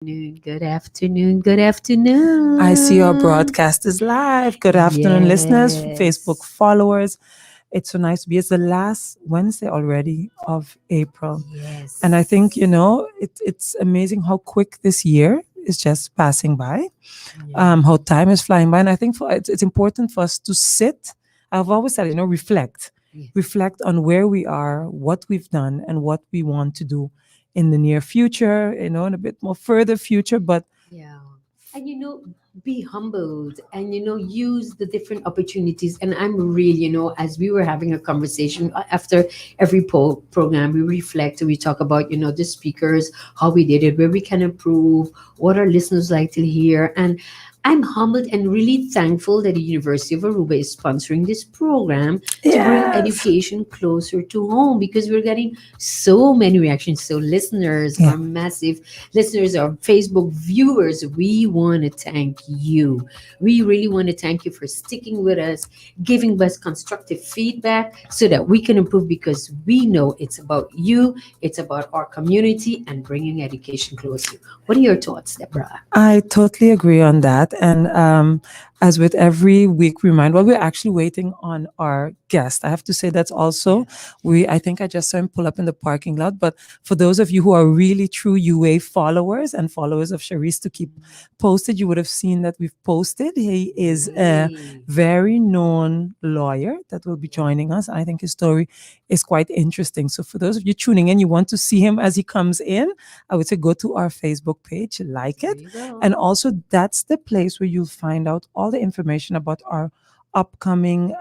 Good afternoon. Good afternoon. I see our broadcast is live. Good afternoon, listeners, Facebook Yes. followers. It's so nice to be. It's the last Wednesday already of April. And I think, Yes. it's amazing how quick this year is just passing by, Yeah. how time is flying by. And I think it's important for us to sit. I've always said, reflect. Yes. Reflect on where we are, what we've done, and what we want to do in the near future, in a bit more further future. But Yeah. And be humbled and use the different opportunities. And I'm really, as we were having a conversation after every program, we reflect and we talk about, the speakers, how we did it, where we can improve, what our listeners like to hear. And I'm humbled and really thankful that the University of Aruba is sponsoring this program to bring yes. education closer to home because we're getting so many reactions. So listeners, Yeah. our massive listeners, our Facebook viewers, we want to thank you. We really want to thank you for sticking with us, giving us constructive feedback so that we can improve because we know it's about you, it's about our community and bringing education closer. What are your thoughts, Deborah? I totally agree on that. And as with every week, remind, well, we're actually waiting on our guest. I have to say that's also, I think I just saw him pull up in the parking lot. But for those of you who are really true UA followers and followers of Charisse to keep posted, you would have seen that we've posted. He is a Yay. very known lawyer that will be joining us. I think his story is quite interesting. So for those of you tuning in, you want to see him as he comes in, I would say go to our Facebook page, like There it. you go. And also, that's the place where you'll find out all the information about our upcoming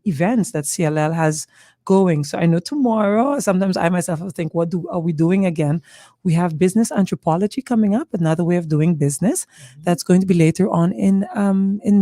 events that CLL has going. So I know tomorrow, sometimes I myself will think, are we doing again? We have business anthropology coming up, another way of doing business. That's going to be later on in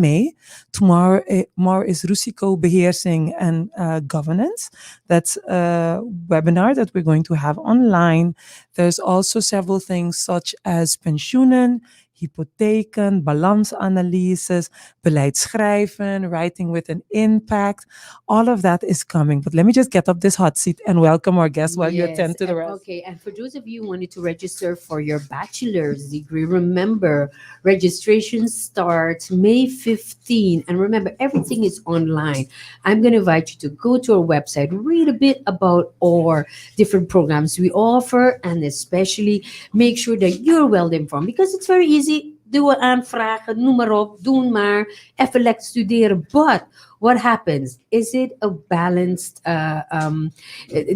May. Tomorrow is Rusico Beheersing and Governance. That's a webinar that we're going to have online. There's also several things such as pensioenen, hypotheken, balansanalyses, beleid schrijven, writing with an impact. All of that is coming. But let me just get up this hot seat and welcome our guest while you Yes. attend to the rest. Okay. And for those of you who wanted to register for your bachelor's degree, remember registration starts May 15. And remember, everything is online. I'm going to invite you to go to our website, read a bit about our different programs we offer, and especially make sure that you're well informed because it's very easy. Doe aanvragen, noem maar op, doen maar, even lekker studeren. But what happens? Is it a balanced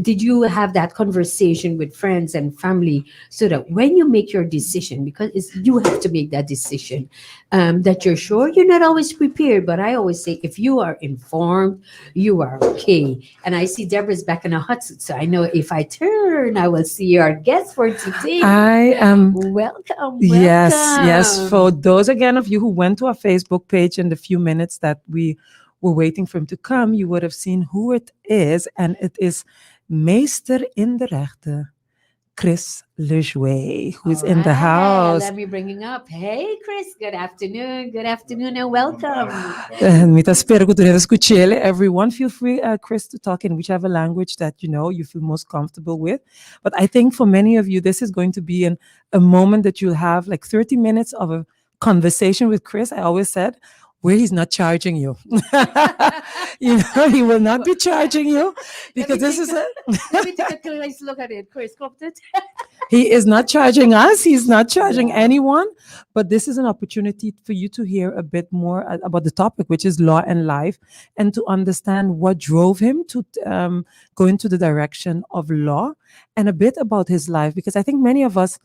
did you have that conversation with friends and family so that when you make your decision, because you have to make that decision, that you're sure you're not always prepared. But I always say, if you are informed, you are okay. And I see Deborah's back in a hot seat, so I know if I turn, I will see our guest for today. I am. Welcome, Yes, welcome. yes. For those again of you who went to our Facebook page in the few minutes that we were waiting for him to come, you would have seen who it is. And it is Meester in de Rechten, Chris Lejouet, who is in the Alright, house. let me bring him up. Hey, Chris. Good afternoon, and welcome. Mita spero que tu deve escuchar. Everyone, feel free, Chris, to talk in whichever language that you feel most comfortable with. But I think for many of you, this is going to be a moment that you'll have like 30 minutes of a conversation with Chris. I always said, where he's not charging you. He will not be charging you because this is Let me take a close look at it. Chris, klopt het? he is not charging us. He's not charging anyone. But this is an opportunity for you to hear a bit more about the topic, which is law and life, and to understand what drove him to go into the direction of law and a bit about his life. Because I think many of us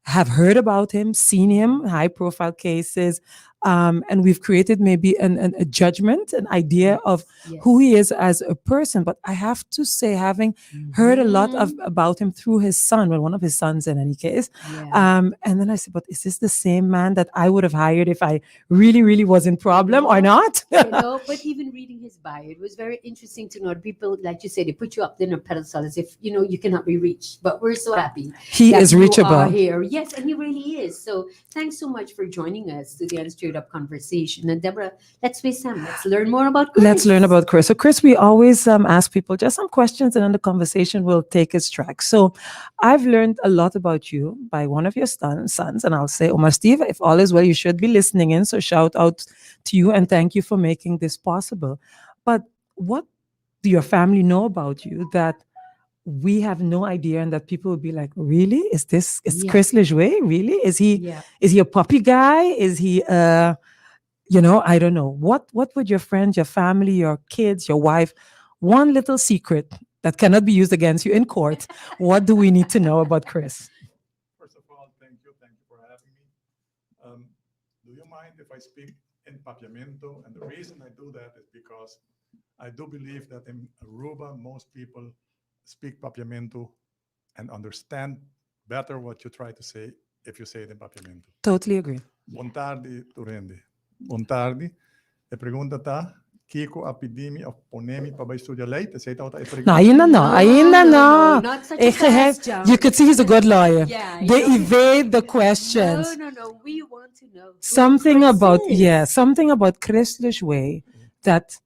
have heard about him, seen him, high profile cases, and we've created maybe a judgment, an idea of who he is as a person. But I have to say, having heard a lot about him through his son, well, one of his sons in any case, and then I said, but is this the same man that I would have hired if I really, really was in problem or not? But even reading his bio, it was very interesting to know people, like you said, they put you up in a pedestal as if, you cannot be reached. But we're so happy He that is you reachable. are here. Yes, and he really is. So thanks so much for joining us to the Unscripted Straight Up Conversation. And Deborah, let's face Sam. Let's learn more about Chris. Let's learn about Chris. So, Chris, we always ask people just some questions, and then the conversation will take its track. So, I've learned a lot about you by one of your sons, and I'll say, Omar Steve, if all is well, you should be listening in. So, shout out to you and thank you for making this possible. But what do your family know about you that we have no idea, and that people will be like, really? Is Yeah. Chris Lejoie? Really? Yeah. Is he a puppy guy? Is he I don't know. What would your friends, your family, your kids, your wife, one little secret that cannot be used against you in court? What do we need to know about Chris? First of all, thank you. Thank you for having me. Do you mind if I speak in Papiamento? And the reason I do that is because I do believe that in Aruba, most people speak Papiamento and understand better what you try to say if you say it in Papiamento. Totally agree. Boa tarde, Turendi. Boa tarde. E pergunta tá, Kiko a pedimi of ponemi para estudar leite. Sei tá No, ainda no. Not such a fast jump. You could see he's a good lawyer. Yeah, They you know, evade the questions. No. We want to know who Something Chris about is. something about Chris Lejoie that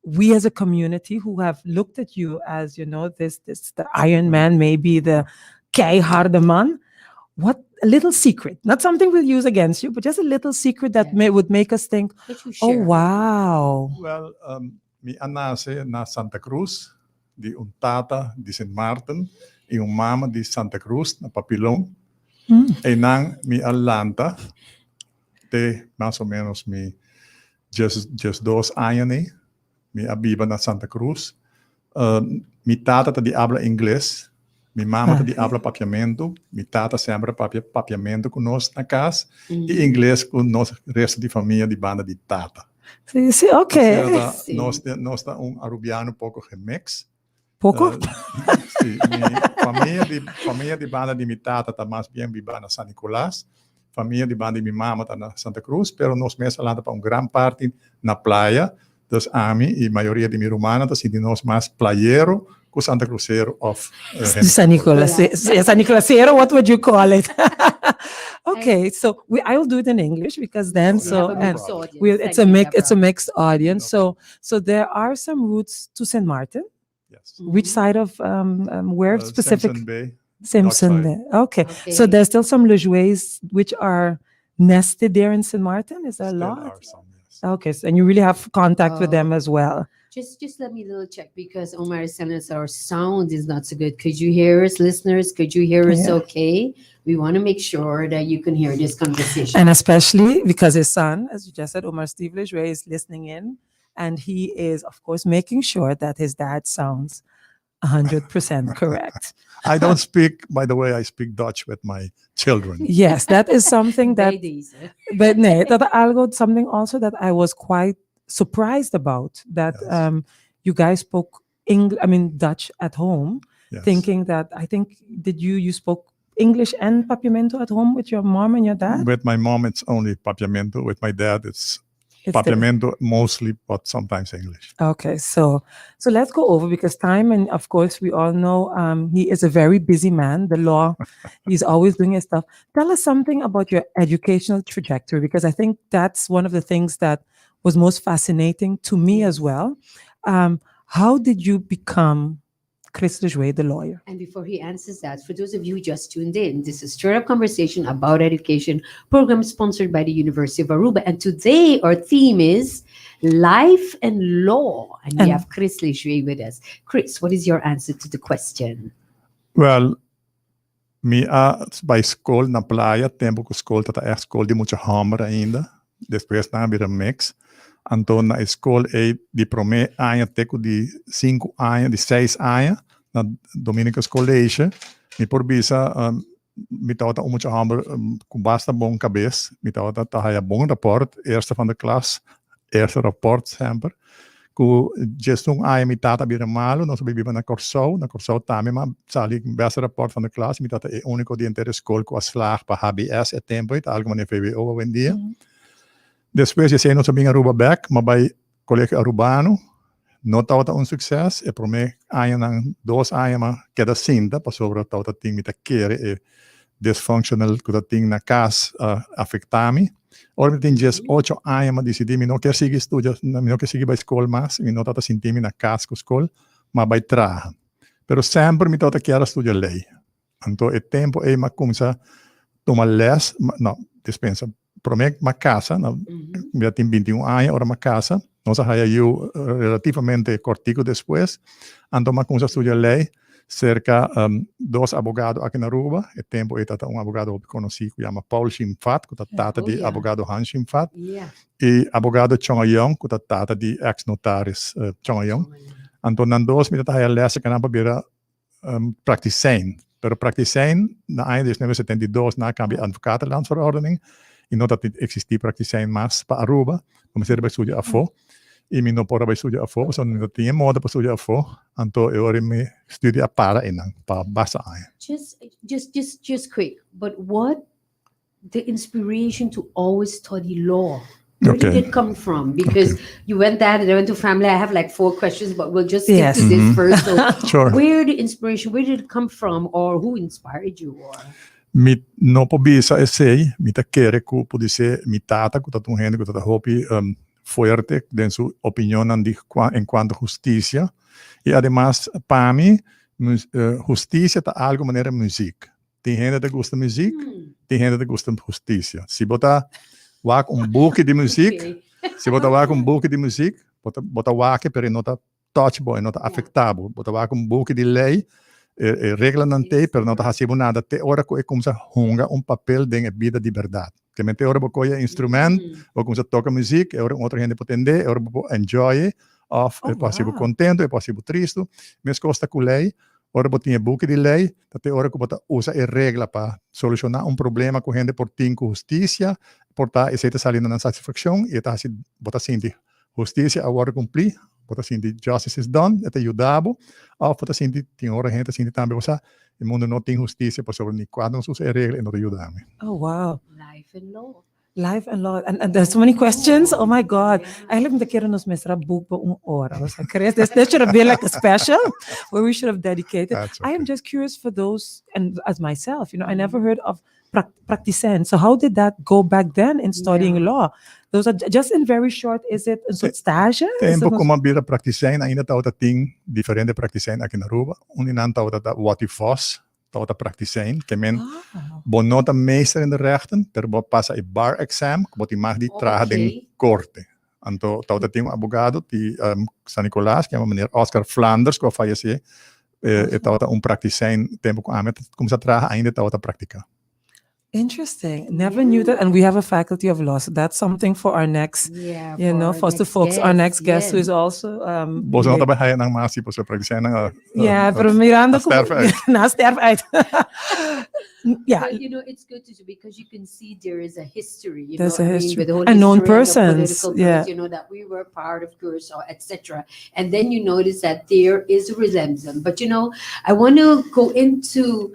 we as a community who have looked at you as, this the Iron Man, maybe the keiharde man. What a little secret, not something we'll use against you, but just a little secret that would make us think, That you oh, share. wow. Well, mi anase na Santa Cruz, di un tata di St. Martin, e un mama di Santa Cruz, na Papilón. E nang mi Atlanta, te más o menos mi just 2 años, mi abiba na Santa Cruz. Mi tata di habla inglés, mi mama di habla papiamento, mi tata sempre papiamento com nós na casa, e inglês com nós, resto de família de banda de tata. So you see, okay. Nós tá arubiano pouco remix. Poco? Sim, família de banda de mi tata tá mais bem viva na San Nicolás, família de banda de mi mama tá na Santa Cruz, pero nós mesmo lá para grande parte na praia. Dus Ami, e maioria de mi romana, dus die nós mais playero, com Santa Cruzeiro of San Nicolas. San Nicolasero, what would you call it? Okay, so I will do it in English because then it's a mixed audience. No So there are some routes to Saint Martin. Yes. Which side of where specific? Simpson Bay. Simpson Bay. Okay. So there's still some Lejoies which are nested there in Saint Martin. Is there a Still lot? are some, yes. Okay, so, and you really have contact with them as well. Just let me little check because Omar is telling us our sound is not so good. Could you hear us, listeners? Could you hear us okay? We want to make sure that you can hear this conversation. And especially because his son, as you just said, Omar Steve Lejoie, is listening in. And he is, of course, making sure that his dad sounds 100% correct. I don't speak, by the way, I speak Dutch with my children. Yes, that is something that... Ladies, But nee, dat algo something also that I was quite surprised about, that you guys spoke Dutch at home, Yes. thinking that, I think, you spoke English and Papiamento at home with your mom and your dad? With my mom, it's only Papiamento. With my dad, it's It's Papiamento mostly, but sometimes English. Okay, so let's go over, because time, and of course we all know he is a very busy man. The law, he's always doing his stuff. Tell us something about your educational trajectory, because I think that's one of the things that was most fascinating to me as well. How did you become Chris Lejoie, the lawyer? And before he answers that, for those of you who just tuned in, this is Straight Up Conversation about Education, program sponsored by the University of Aruba. And today our theme is life and law. And we have Chris Lejoie with us. Chris, what is your answer to the question? Well, me by school na playa, tempo que school tata echt school di mucha hammer ainda. Depois na bir mix. Então na escola de primeiro ano até de 5 anos, de 6 anos, na Dominicans College, me por bisa me tauta muito hammer com basta bom cabeça, me tauta tá bom rapport, eerste van de klas, eerste rapport sempre. Com just ano me tata bir malo, nós bebia na Corsou também, mas sali beste rapport van de klas, me tata é único de inteira escola com a slag para HBS e tempo, algo mané VWO hoje em dia. Depois, eu não sabia Aruba back, mas vai colégio Arubano, não tauta sucesso, e por mim, ano, 2 anos, mas cada cinta, para sobre tauta ting me querer, e dysfunctional, que ting na casa afetame. Ora tem 18 anos, mas decidi, não quero seguir estudos, não quero seguir para a escola mais, não estou sentindo na casa com a escola, mas vai trabalhar. Pero sempre me estou querendo estudar lei. Então, é tempo aí, mas começar a tomar les, não, dispensa, prometo uma casa, já tenho 21 anos, ora uma casa, nós eu relativamente cortico depois, então, mas começar a estudar lei, cerca dos abogados aqui na Aruba, e tempo é advogado conhecido que chama Paul Schimfat, que é tata de abogado Hans Schimfat, e abogado Chong Yong, que é tata de ex-notaris Chong Yong. Então, nas duas, me está a lesa que não para practicen. Pero practicen, na einde is 1972, na cambio advocatenlandsverordening, e não existia practicen mais para Aruba, comecei a estudar a fo, e me não pode estudar a fo, só não tinha moda para estudar a fo, então eu me estudei para inang, para basta aia. Just quick, but what the inspiration to always study law? Where did it come from? Because you went that and I went to family. I have like 4 questions, but we'll just stick to this first. So Sure. Where did it come from, or who inspired you? Or Mi no pobisa essay, mi ta quere ku pode ser mi tata ku tatu gente ku tata hopi fuerte den su opinión en cuanto a justicia y además para mí justicia está algo manera música. Tem gente que gusta música, tem gente que gusta justicia. Se botar book de música, se botar book de música, botar pero não tá touchable, não tá afetável. Botar book de lei, regla não tem, pero não tá fazendo nada. Até hora que começa a hungar papel de vida de verdade. Que mente hora bocoia instrumento, ou começa a tocar música, hora outra gente pode entender, hora pode enjoy, of possível contento, é possível triste. Mas costa com lei, hora botinha book de lei, até hora que bota usa a regra para solucionar problema com gente por tinco justiça, portar essa salindo na satisfação e tá assim bota assim de justiça agora cumprir, bota assim de justice is done, até ajudabo, ou bota assim de tem hora gente assim de também você o mundo não tem justiça por sobre nem quando não usa a regra e não ajuda. Oh wow. life and law. Life and law, and there's so many questions. Oh my God! I love the kid nos mesra book for 1 hora. I was like, there should have been like a special where we should have dedicated. Okay. I am just curious for those, and as myself, I never heard of practicen. So how did that go back then in studying law? Those are just in very short. Is it so stage? Tempo como bira practicen, ainda tá outra tem diferente practicen aqui na Aruba. Não tá outra what if was. Tot practicen, que men bon nota meester in de rechten, per bo passa e bar exam, que bot mag die traga in corte. Anto tot tem abogado di San Nicolás, que é meneer Oscar Flanders, que falleceu, tot practicen tempo com amet, começa a traga ainda tot practica. Interesting. Never knew that. And we have a faculty of law. So that's something for our next, for us to focus our next guest who is also. Bos não tá bem nang masi por practicen nang. Pero mirando na sterf uit. Yeah. But, it's good to do because you can see there is a history. There's a history. With the whole And known history persons. And the political that we were part of Curacao, etc. And then you notice that there is a resemblance. But I want to go into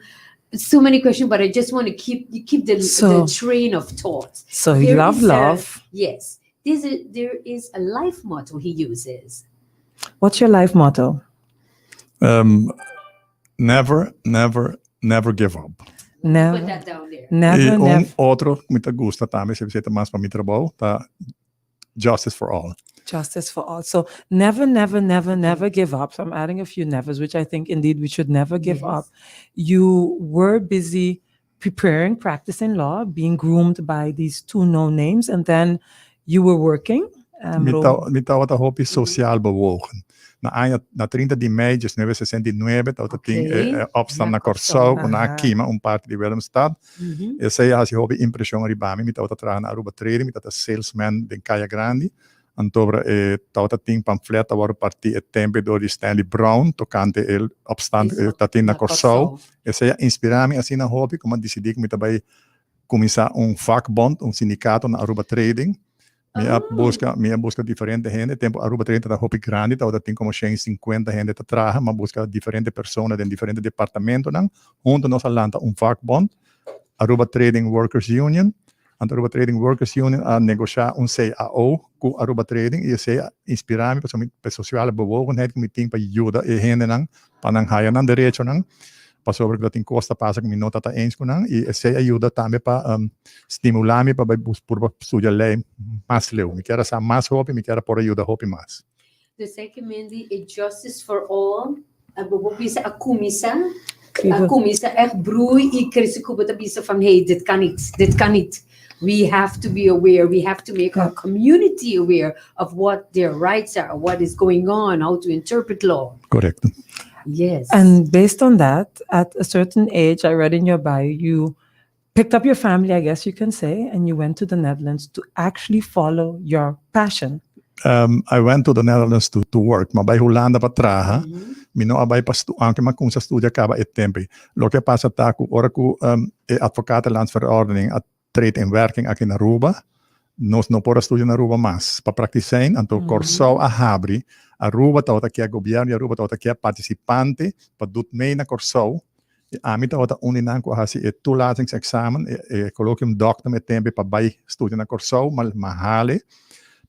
so many questions, but I just want to keep the train of thought. So you love. Yes. There is a life motto he uses. What's your life motto? Never give up. Never. Put that down there. Never. Outro que me gusta também, se você mais para mi trabalho, tá justice for all. Justice for all. So never give up. So I'm adding a few nevers, which I think indeed we should never give up. You were busy preparing, practicing law, being groomed by these 2 known names, and then you were working. Me estava hobby social bewogen. Na 30 de maio de 1969, dat tinha opstand na Corsau, na Kima, parte de Willemstad. Eu sei as hobby impressão ribami, me estava trabalhando na Aruba Trading, me estava salesman de Caia Grande. Antobra estava tinha pamfleta agora parti e tempo do Stanley Brown, tocante el opstand tatin na Corsau. Eu sei inspirar-me assim na hobby, como decidi que me estava começar vakbond, sindicato na Aruba Trading. Minha busca diferente gente, tempo Aruba 30 da hobby grande, então tem como 150 gente que trabalha, mas busca diferentes pessoas em diferentes departamentos, junto nós lança vakbond, Aruba Trading Workers Union, a Aruba Trading Workers Union a negociar CAO com Aruba Trading e sei inspirar-me para social bewogenheid que me tem para ajudar e gente para não ganhar direito para sobre dat in costa pasa que mi nota ta eens kunang e essa ajuda também para estimular me para por estudar lei mais leu. Me quero sa mais hopi, me quero por ajuda hopi mais. The second Mandy is justice for all. Bisa akumisa. Kriegen. Akumisa echt broei. Ik kreeg kubata bisa van hey, dit kan niet. Dit kan niet. We have to be aware. We have to make our community aware of what their rights are, what is going on, how to interpret law. Correct. Yes. And based on that, at a certain age, I read in your bio, you picked up your family, I guess you can say, and you went to the Netherlands to actually follow your passion. I went to the Netherlands to work, maar bij Holanda pa traha, mino abay pa anche ma kung sa studia kaba et tempi. Lo que pasa ta ku ora ku advocatenlandsverordening at treedt in werking aqui na Aruba. Nós não podemos estudar na Aruba mais. Para praticar, então, Corsou a Habri, Aruba está aqui a governo, Aruba está aqui a participante, para doet mee na Corsou. A mim está unindo com a toelatingsexamen, coloque doctor met tempo para bij estudar na Corsou, mas mahale.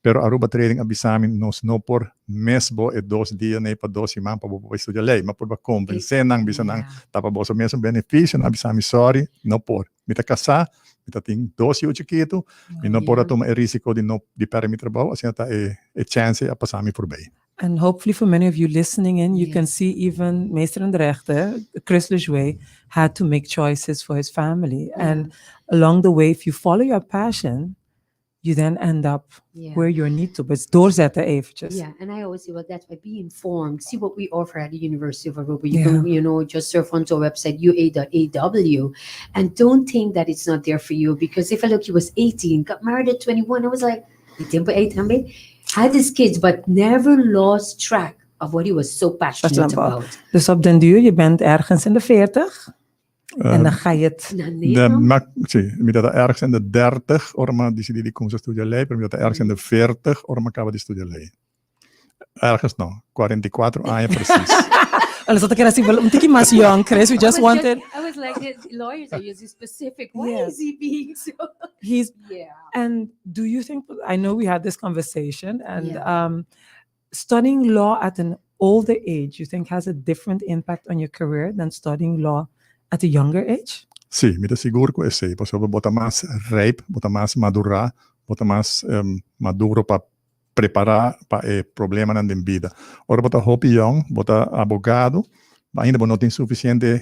Pero Aruba trading abisami nos no por mesmo 2 dias nem para 2 semanas para estudar lei, mas por compensar nang bisa nang tapa boso mesmo benefício, abisami sorry, no por. Mita casar Mita tem 12 anos chiquito, e não pode tomar o risco de não de perder trabalho, assim tá é chance a passar me por bem. And hopefully for many of you listening in, you can see even Meester in de Rechter, Chris Lejoy, had to make choices for his family. And along the way, if you follow your passion, you then end up where you need to. But it's doorzetten eventjes. Yeah, and I always say, well, that's why be informed. See what we offer at the University of Aruba. You can, just surf onto our website, ua.aw, and don't think that it's not there for you. Because if I look, he was 18, got married at 21. I was like, had his kids, but never lost track of what he was so passionate about. Dus op den duur, je bent ergens in de 40. En dan ga je het... Met dat ergens in de 30, orma die komt te studeren, maar met dat ergens in de 40, orma kan we die studeren. Ergens nou, 44 anos precies. Olha, só quero assim, um tiquinho mais young, Chris. We just wanted... I was like, the lawyers are using specific. Why is he being so... And do you think... I know we had this conversation, and studying law at an older age, you think has a different impact on your career than studying law at a younger age? Sí, me seguro que sí. Pues bota más rijp, bota más madura, bota más maduro para preparar para problemas na vida. Ora bota hopi young, bota abogado, maar ainda não tem suficiente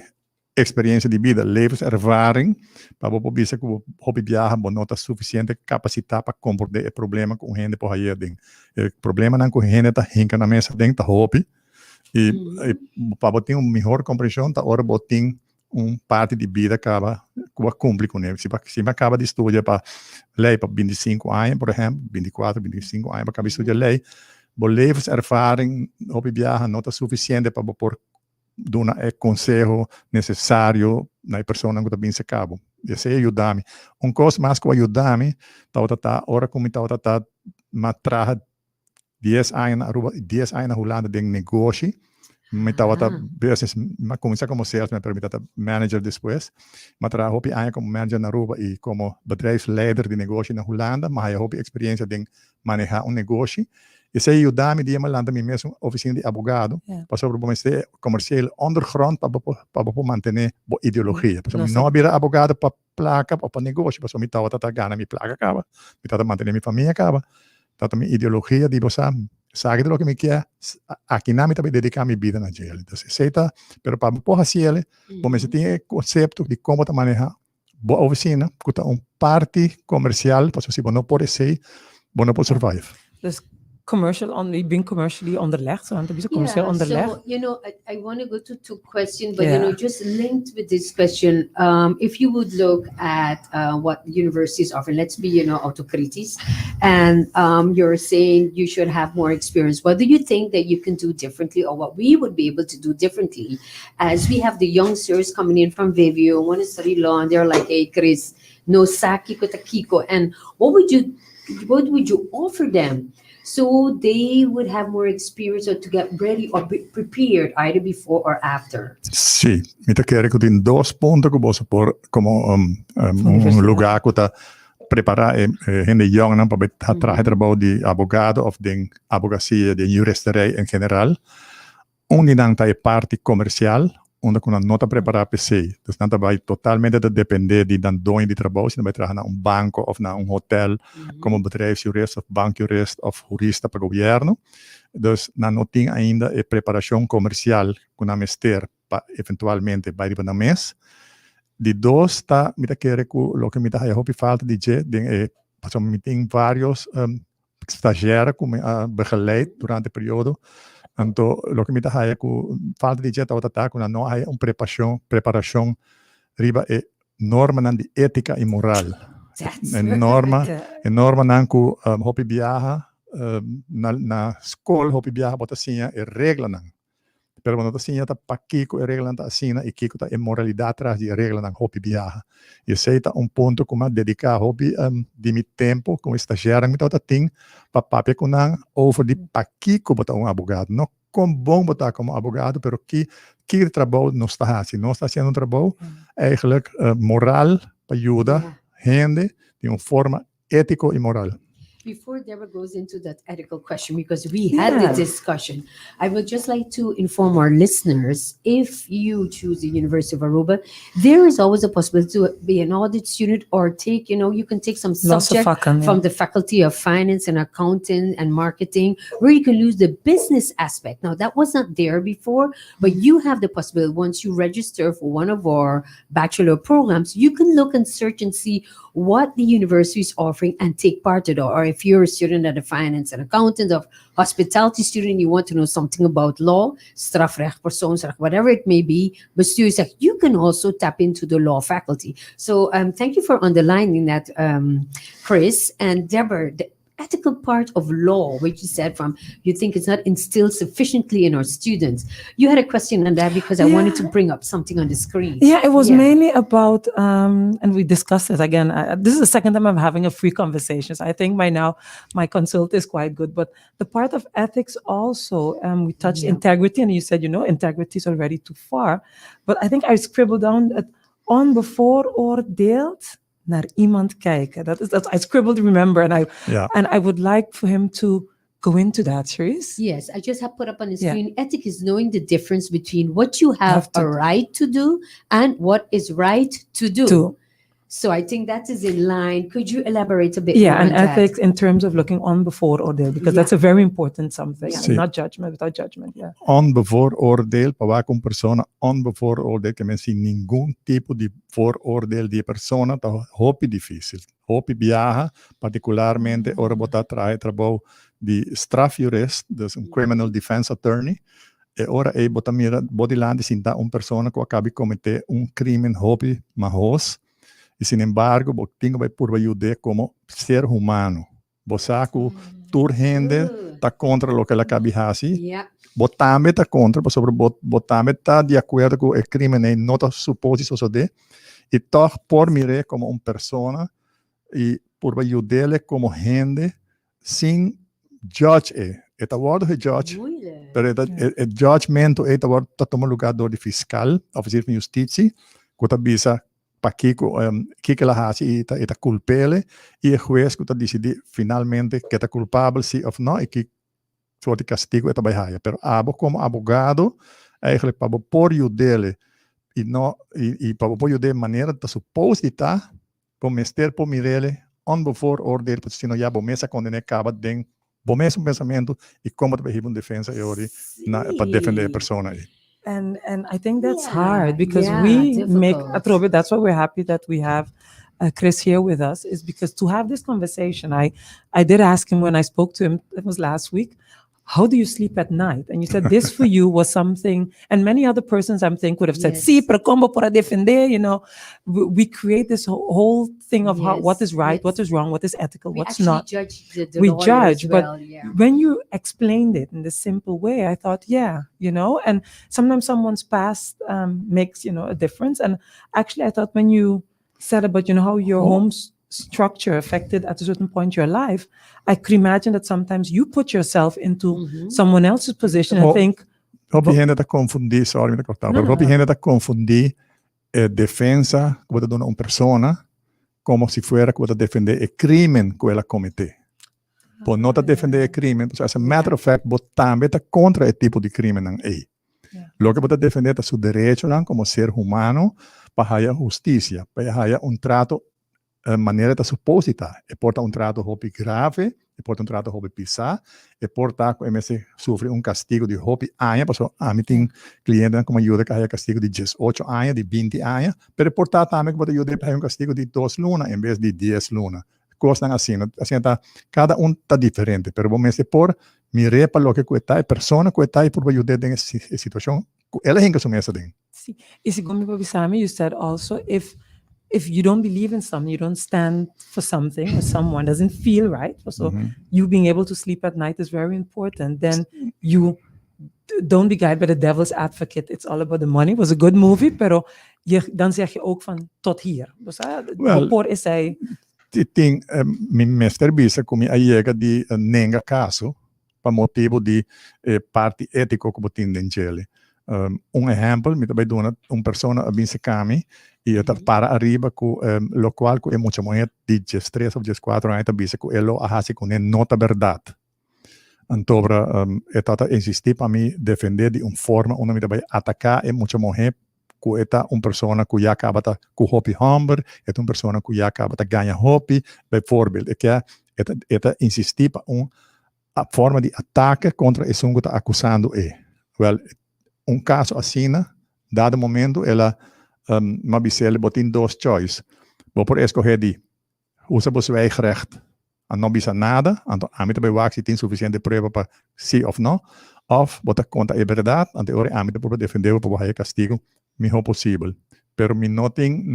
experiência de vida, levenservaring, para você bisa que hopi viaja, não tem suficiente capacidade para compreender o problema com gente por aí dentro. O problema não com gente tá hinca na mesa dentro da hopi e para você ter uma melhor compreensão, tá ora você parte de vida acaba cumprir com ele. Se você acaba de estudar para lei para 25 anos, por exemplo, 24, 25 anos, para acabar de estudar lei, a levenservaring op viajar não está suficiente para por dar o conselho necessário na pessoa que está bem se cabo. Isso ajuda-me. Coisa mais que ajuda-me, tá ora como tá matraha 10 anos na Aruba, 10 anos na Holanda de negócio. Me estava business, mas comecei como sales, me permite manager depois. Mas trabalho como manager na Aruba e como bedrijfsleider de negócio na Holanda, mas eu tenho experiência de manejar negócio. E se ajuda-me de uma landa mesmo oficina de advogado, para sobre o comercial underground para manter a ideologia. Porque não havia advogado para placa ou para negócio, porque me estava ganhando minha placa acaba, me estava mantendo minha família acaba, estava minha ideologia de você sabe do que me quer aqui na me também dedicar minha vida na gel. Então se tá, pero para porra se ele, bom mas tem conceito de como tá manejar boa oficina, que tá parte comercial, para se não pode ser, não pode survive. Dus being commercially onderlegd, so to be commercial onderlegd. So, I want to go to 2 questions, but just linked with this question, if you would look at what universities offer, let's be, autocritics, and you're saying you should have more experience. What do you think that you can do differently, or what we would be able to do differently, as we have the youngsters coming in from Vivio, want to study law, and they're like, hey, Chris, no saki kotakiko, and what would you offer them? So they would have more experience or to get ready or be prepared either before or after. Sí, me quero que tem 2 pontos que você por como lugar que tá preparar gente jovem para trabalhar de advogado ou de advocacia, de juristerij in general. Onde dan tá parte comercial, onde com uma nota preparada para si. Dus dan vai totalmente te depender de dan doing die trabalho, se dan vai trabalhar naar um banco of naar um hotel, como bedrijfsjurist of bankjurist of jurista para governo. Dus dan não tem ainda a preparação comercial com a mester para eventualmente vai para mês. De dois está, me querer que o que me dá a falta de je, passou me tem vários estagiários como begeleid durante o período. Então, o que me dá a falta de je tá com não há uma preparação riba é norma de ética e moral. É norma não que hopi viaja na escola hopi viaja bota assim é regra não. Pero quando assim tá para Kiko é regra tá assim e Kiko tá é moralidade atrás de regra não hopi viaja. E sei tá ponto como dedicar hopi de mi tempo com estagiário me tá tem para papel com não over de para Kiko bota advogado. Não com bom botar como advogado, pero que trabalho não está assim. Não está sendo trabalho eigenlijk moral para ajudar gente de uma forma ético e moral. Before Deborah goes into that ethical question, because we had the discussion, I would just like to inform our listeners, if you choose the University of Aruba, there is always a possibility to be an audit student or take, you can take some subject from the Faculty of Finance and Accounting and Marketing, where you can lose the business aspect. Now, that was not there before, but you have the possibility, once you register for one of our bachelor programs, you can look and search and see what the university is offering and take part in it. Or if you're a student at the finance and accountant or hospitality student, you want to know something about law, strafrecht, persoonsrecht, whatever it may be, bestuursrecht, you can also tap into the law faculty. So thank you for underlining that, Chris. And Deborah, the ethical part of law, which you said you think it's not instilled sufficiently in our students. You had a question on that because I wanted to bring up something on the screen. Yeah, it was mainly about, and we discussed it again. This is the second time I'm having a free conversation. So I think by now my consult is quite good. But the part of ethics also, we touched integrity, and you said, integrity is already too far. But I think I scribbled down that onbevooroordeeld naar iemand kijken. That I scribbled, remember, and I would like for him to go into that, Cherise. Yes, I just have put up on the screen. Ethic is knowing the difference between what you have a right to do and what is right to do. So I think that is in line. Could you elaborate a bit more on and that? ethics in terms of looking onbevooroordeeld, because that's a very important something. Not judgment, without judgment. Onbevooroordeeld, para uma persona onbevooroordeeld, que men sin ningún tipo de vooroordeel de persona, tá hopi difícil. Hopi viaja, particularmente, ora botar trabalho de strafjurist, dus een criminal defense attorney, e ora botar mira, bodilande sin da persona que acabe cometer crime hopi mahos. E, sin embargo, tenho vai por ajudar como ser humano. Bosaku, tur gente está contra o que ela cabe assim. Botambe está contra, sobre botambe está de acordo com o crime, não está suposto suceder. E toch por mirar como uma pessoa e por ajudar como gente sem judge. Esta word é judge, pero o judgmento é esta word está tomando lugar do fiscal, oficial de justiça, que bisa para que ela hace e está culpável e o juiz que está decidir finalmente que está culpável sim ou não e que soort castigo está baixo. Pero como advogado, eigenlijk para por ajudar e não e para por ajudar de maneira que está suposto estar, para mester por mirele onbevooroordeeld, porque senão já bomesa condenar acaba de bomesa pensamento e como vai uma defesa para defender a pessoa aí. And I think that's hard because we make Atrobe. That's why we're happy that we have Chris here with us, is because to have this conversation, I did ask him when I spoke to him, it was last week, how do you sleep at night? And you said this for you was something, and many other persons I think would have said, sí, pero como para defender, we create this whole thing of what is right, what is wrong, what is ethical, what's not. We judge, but when you explained it in this simple way, I thought, and sometimes someone's past makes, a difference. And actually, I thought when you said about, how your home's structure affected at a certain point in your life, I could imagine that sometimes you put yourself into someone else's position and think... Hoop je gente te confundir, sorry, me cortar, pero hoop je gente te confundir defensa que puede dar una persona como si fuera que puede defender el crimen que ella comete. Por no te defender el crimen, as a matter of fact, vos também está contra el tipo de crimen aí. Yeah. Lo que puede defender es su derecho como ser humano para haya justicia, para haya un trato maneira da supposita. E porta um trato hobby grave, e porta um trato hobby pisar, e porta com MS sofre um castigo de hobby anos, porque a mim tem cliente como ajuda que há castigo de 18 anos, de 20 anos, pero porta também que pode ajudar para um castigo de 2 lunas em vez de 10 lunas. Coisas assim tá, cada um tá diferente, pero vamos dizer por mire para lo que cuesta a persona cuesta e por ajudar nessa situação, ela hinga sumir essa ding. See, Isigumi Babisami, you said also if you don't believe in something, you don't stand for something or someone doesn't feel right. So you being able to sleep at night is very important. Then you don't be guided by the devil's advocate. It's all about the money. It was a good movie, pero dan zeg je ook van tot hier. Dus por is hij. Tem min meesterbisa come aiega di nenga caso pa motivo di parte etico como tem dentele. Exemplo, mi também dona persona a binse kami e para arriba com lo qual é muito mais de 3 ou 4 anos bisa com elo a hasi com nota verdade. Antobra tata insistir para mim defender de forma onde mi também atacar é muito mais com persona que já acaba com hobby humber, é persona que já acaba ganha hobby, bijvoorbeeld. É insistir para a forma de ataque contra esse que está acusando Well, caso assim, dado momento, ela uma bisele botin 2 choice. Por escolher de usa o zwijgrecht en não bisa nada, então a mim também vai se tem suficiente prova para sim ou não, of bota conta é verdade, então ora a mim também defender para o castigo melhor possível. Pero mi não tem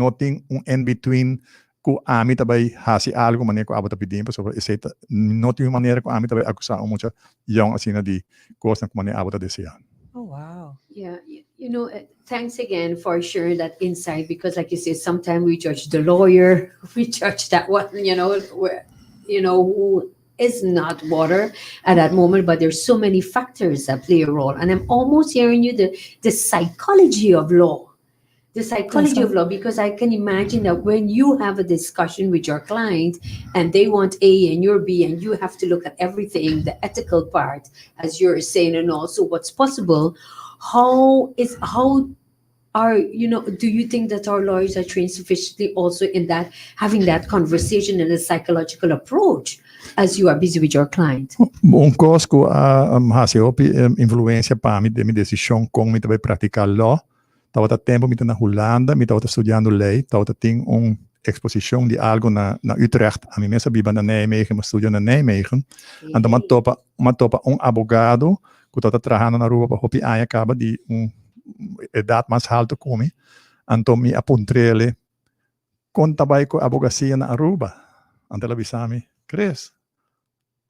in between que a mim também faz algo maneira que a bota pedir, sobre esse não tem maneira que a mim também acusar muito young assim de coisa que maneira a bota desejar. Oh, wow. Yeah, thanks again for sharing that insight because, like you said, sometimes we judge the lawyer, we judge that one, who is not water at that moment, but there's so many factors that play a role. And I'm almost hearing you the psychology of law. The psychology of law, because I can imagine that when you have a discussion with your client and they want A and you're B, and you have to look at everything, the ethical part, as you're saying, and also what's possible. Do you think that our lawyers are trained sufficiently also in that, having that conversation and a psychological approach as you are busy with your client? Coisa que influência para mim de minha decisão como eu praticar law. Estava tempo me na Holanda, me estava estudando lei, estava tem exposição de algo na Utrecht. A mim mesmo vivo na Nijmegen, mas estudo na Nijmegen. Então uma topa advogado que estava trabalhando na rua para hopi acaba de idade mais alta como. Então me apontei com trabalho com advocacia na Aruba. Então ela disse a mim, Cris,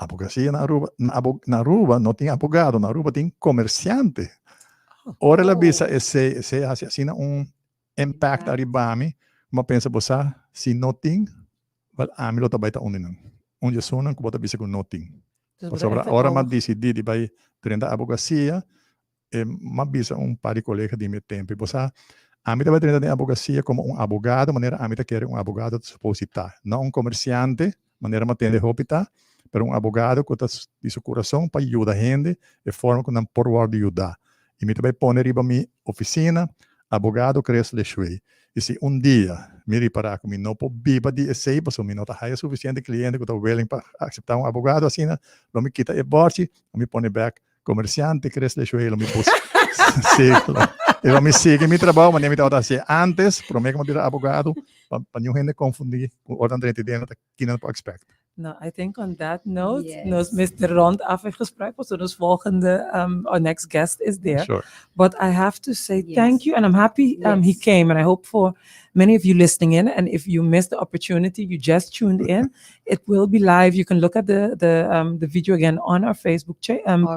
advocacia na Aruba não tem advogado, na Aruba tem comerciante. Ora ela bisa esse assim impact arribami, mas pensa você se nothing, well a mim lo tabai ta uninan. Onde sonan que bota bisa com nothing. Sobre ora mas decidi de vai treinar advocacia, mas bisa par de colega de meu tempo. Você a mim tabai treinar advocacia como advogado, maneira a mim ta quer advogado supositar, não comerciante, maneira mas tem de hospital, pero advogado que tá de seu coração para ajudar a gente, de forma que não por word ajudar. E me também põe riba minha oficina, advogado Cres Lechue. E se dia me reparar que me não pode viver de esse, porque me não está suficiente cliente que está willing para aceitar advogado assim, não me quita o borte, me põe back comerciante Cres Lechue, não me pôs ciclo. Eu me sigo meu trabalho, mas nem me estava assim antes, prometo que eu advogado, para não gente confundir com outra gente dentro que não pode expect. No, I think on that note, Mr. Rond afgesprek, so this volgende, our next guest is there. Sure. But I have to say thank you, and I'm happy he came, and I hope for many of you listening in, and if you missed the opportunity, you just tuned in, it will be live. You can look at the video again on our Facebook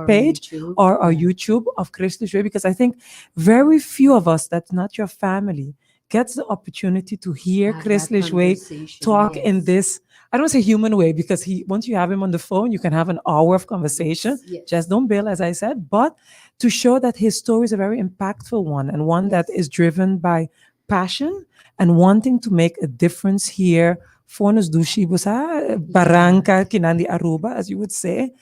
page or our YouTube of Chris Lechue, because I think very few of us, that's not your family, gets the opportunity to hear Chris Lechue talk in this, I don't say human way, because once you have him on the phone, you can have an hour of conversation. Yes. Just don't bail, as I said, but to show that his story is a very impactful one, and one that is driven by passion and wanting to make a difference here for nos dushi busa Barranca, Kinandi Aruba, as you would say.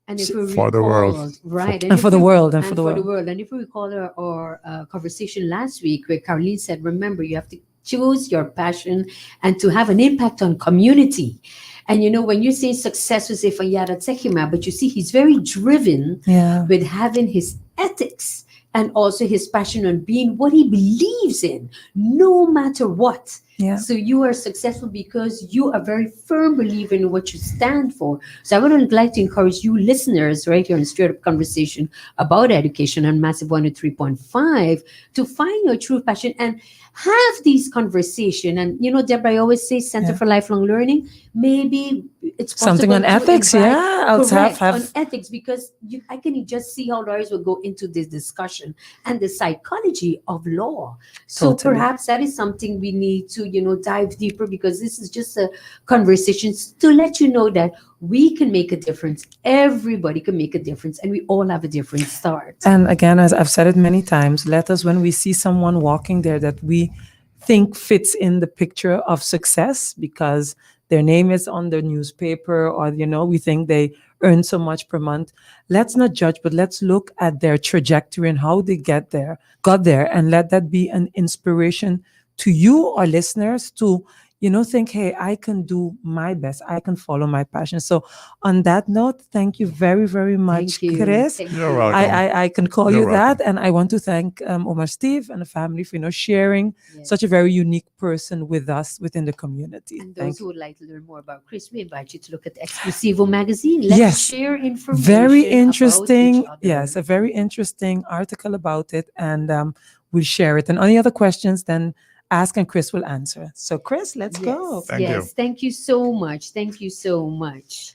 And if we For the world. recall, right, And if for the we, world, and and for the for the world. world, and if we recall our conversation last week, where Caroline said, remember, you have to choose your passion and to have an impact on community. And when you say success, you say Fayada Tekima, but you see, he's very driven Yeah. with having his ethics and also his passion on being what he believes in, no matter what. Yeah. So you are successful because you are very firm believer in what you stand for. So I would like to encourage you listeners right here in Straight Up Conversation about education on Massive 103.5 to find your true passion and have these conversation. And Deborah, I always say Center Yeah. for Lifelong Learning. Maybe it's Something possible on to ethics, invite, yeah. I'll correct, on have ethics, because I can just see how lawyers will go into this discussion and the psychology of law. So Totally. perhaps that is something we need to dive deeper, because this is just a conversation to let you know that we can make a difference. Everybody can make a difference, and we all have a different start. And again, as I've said it many times, let us, when we see someone walking there that we think fits in the picture of success because their name is on the newspaper, or we think they earn so much per month, let's not judge, but let's look at their trajectory and how they got there, and let that be an inspiration to you, our listeners, to think, hey, I can do my best, I can follow my passion. So on that note, thank you very, very much, Thank you. Chris. Thank You're you. welcome. I can call You're you that. welcome. And I want to thank Omar Steve and the family for sharing Yes. such a very unique person with us within the community. And those Thank who you. would like to learn more about Chris, we invite you to look at the Exclusivo magazine. Let's Yes, share very information about each interesting. other. Yes, a very interesting article about it, and we'll share it. And any other questions, then ask, and Chris will answer. So, Chris, let's go. Yes, Thank you. yes. Thank you so much. Thank you so much.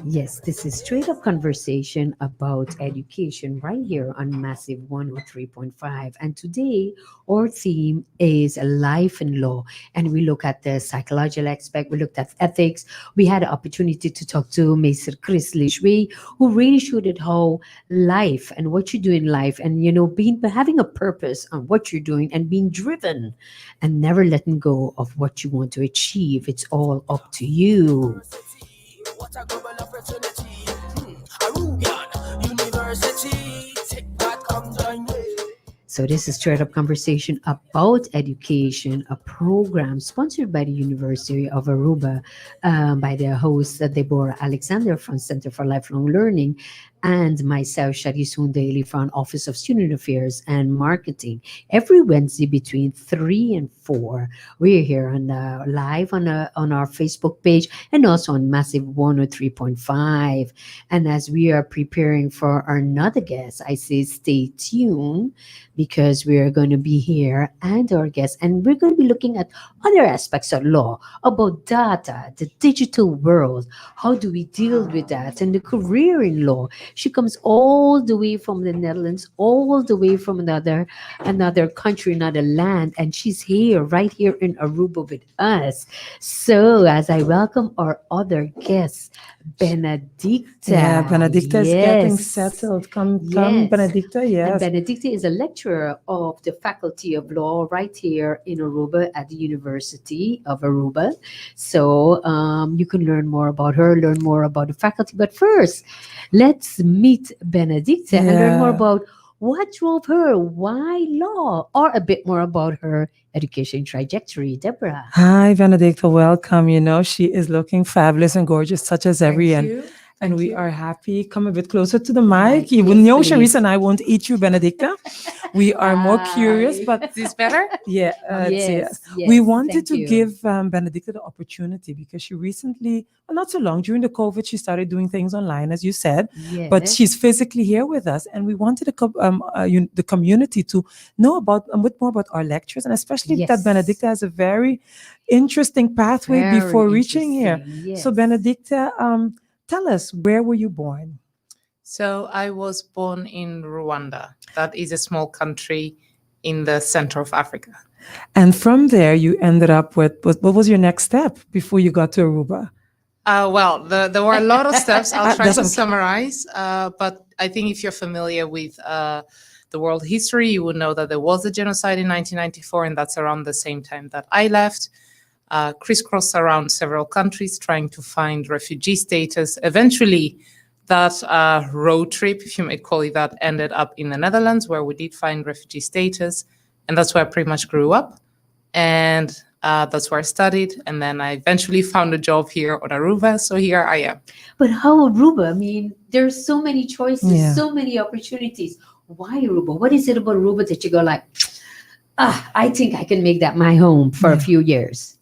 Yes, this is straight up conversation about education right here on Massive 103.5. And today, our theme is life and law. And we look at the psychological aspect, we looked at ethics. We had an opportunity to talk to Mr. Chris Lishwe, who really showed it how life and what you do in life, and being having a purpose on what you're doing and being driven and never letting go of what you want to achieve. It's all up to you. What a global opportunity. Arubian University. Take that, come join me. So this is Straight Up Conversation about education, a program sponsored by the University of Aruba, by their host Deborah Alexander from Center for Lifelong Learning, and myself, Shadi Daily from Office of Student Affairs and Marketing. Every Wednesday between 3 and 4, we're here on live on our Facebook page and also on Massive 103.5. And as we are preparing for another guest, I say stay tuned, because we are going to be here and our guests, and we're going to be looking at other aspects of law, about data, the digital world. How do we deal with that? And the career in law. She comes all the way from the Netherlands, all the way from another country, another land, and she's here, right here in Aruba with us. So as I welcome our other guests, Benedicta. Yeah, Benedicta is getting Yes. settled. Come, Yes. Benedicta. And Yes. Benedicta is a lecturer of the Faculty of Law right here in Aruba at the University of Aruba. So you can learn more about her, learn more about the faculty. But first, let's meet Benedicta and learn more Yeah. about what drove her, why law, or a bit more about her education trajectory. Deborah. Hi, Benedicta. Welcome. She is looking fabulous and gorgeous, such as every Thank and you. and Thank we you. are happy. Come a bit closer to the mic. You will Yes, know, please. Sharice and I won't eat you, Benedicta. We are more curious, Hi. but Is this better? yeah, let's see. Yes, We yes, wanted thank to you. give Benedicta the opportunity because she recently, well, not so long, during the COVID, she started doing things online, as you said, but Yes. she's physically here with us. And we wanted the community to know about a bit more about our lectures, and especially that Yes. Benedicta has a very interesting pathway Very before reaching here. interesting. So, Yes. Benedicta, tell us, where were you born? So I was born in Rwanda. That is a small country in the center of Africa. And from there, you ended up with what was your next step before you got to Aruba? Well, there were a lot of steps. I'll try That's to okay. summarize. But I think if you're familiar with the world history, you would know that there was a genocide in 1994, and that's around the same time that I left. crisscrossed around several countries trying to find refugee status. Eventually, that road trip, if you may call it that, ended up in the Netherlands, where we did find refugee status. And that's where I pretty much grew up. And that's where I studied. And then I eventually found a job here on Aruba. So here I am. But how Aruba? I mean, there's so many choices, Yeah. so many opportunities. Why Aruba? What is it about Aruba that you go like, I think I can make that my home for a few years?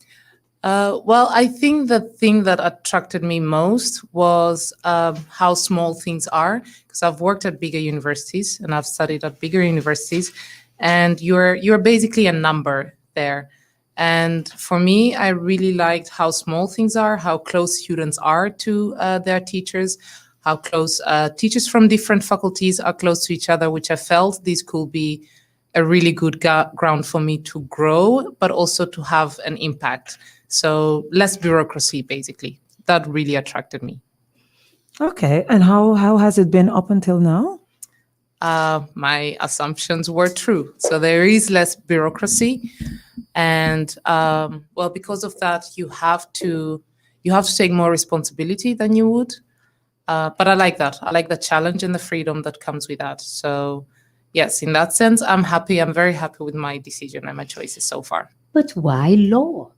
Well, I think the thing that attracted me most was how small things are, because I've worked at bigger universities and I've studied at bigger universities, and you're basically a number there. And for me, I really liked how small things are, how close students are to their teachers, how close teachers from different faculties are close to each other, which I felt this could be a really good ground for me to grow, but also to have an impact. So less bureaucracy, basically. That really attracted me. Okay. And how has it been up until now? My assumptions were true. So there is less bureaucracy. And well, because of that, you have to take more responsibility than you would. But I like that. I like the challenge and the freedom that comes with that. So yes, in that sense, I'm happy. I'm very happy with my decision and my choices so far. But why law?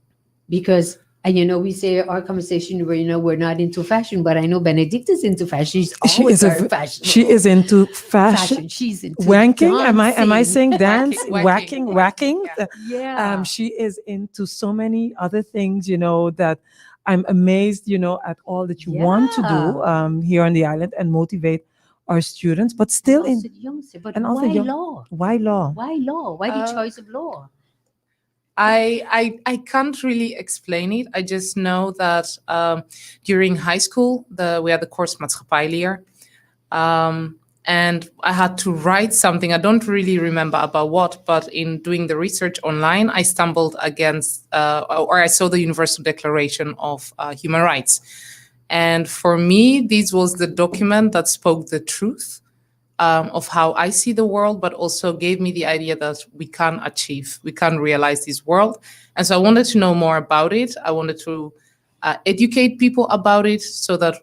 Because we say our conversation where we're not into fashion, but I know Benedict is into fashion. She's always very fashionable. She is into fashion. She's into Wanking? Am I dancing. saying dance? Whacking. Whacking? Yeah. She is into so many other things, that I'm amazed, at all that you want to do here on the island and motivate our students, but still But and also why young- law? why law? Why law? Why the choice of law? I can't really explain it. I just know that during high school, we had the course Maatschappijleer, and I had to write something. I don't really remember about what, but in doing the research online, I stumbled against, or I saw the Universal Declaration of Human Rights. And for me, this was the document that spoke the truth of how I see the world, but also gave me the idea that we can realize this world. And so I wanted to know more about it. I wanted to educate people about it so that,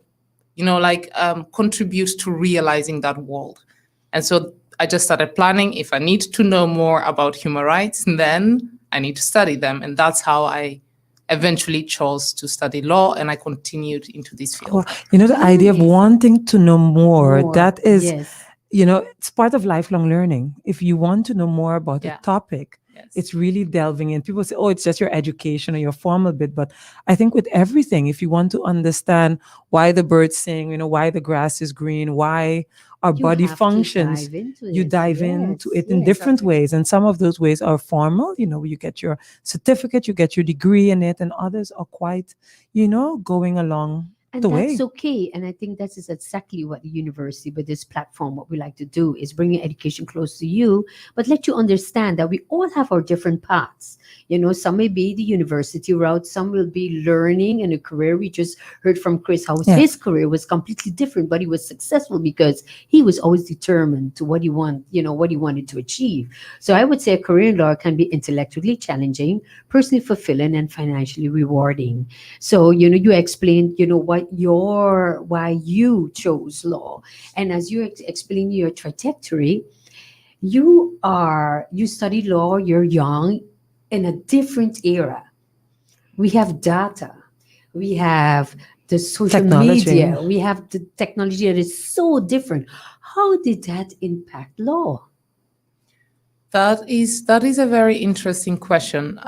contribute to realizing that world. And so I just started planning. If I need to know more about human rights, then I need to study them. And that's how I eventually chose to study law, and I continued into this field. Well, the idea of wanting to know more, that is, yes. It's part of lifelong learning. If you want to know more about a topic, Yes. it's really delving in. People say, oh, it's just your education or your formal bit. But I think with everything, if you want to understand why the birds sing, why the grass is green, why our You body have to functions, dive into you it. dive into Yes, it in yes. different ways. And some of those ways are formal, you get your certificate, you get your degree in it, and others are quite, going along And the that's way. okay. And I think that is exactly what the university, with this platform, what we like to do is bring education close to you, but let you understand that we all have our different paths. Some may be the university route, some will be learning and a career. We just heard from Chris how Yeah. his career was completely different, but he was successful because he was always determined to what he wanted to achieve. So I would say a career in law can be intellectually challenging, personally fulfilling, and financially rewarding. So, you explained, why you chose law. And as you explain your trajectory, you studied law, you're young, in a different era. We have data, we have the social Technology. media, we have the technology that is so different. How did that impact law? That is a very interesting question.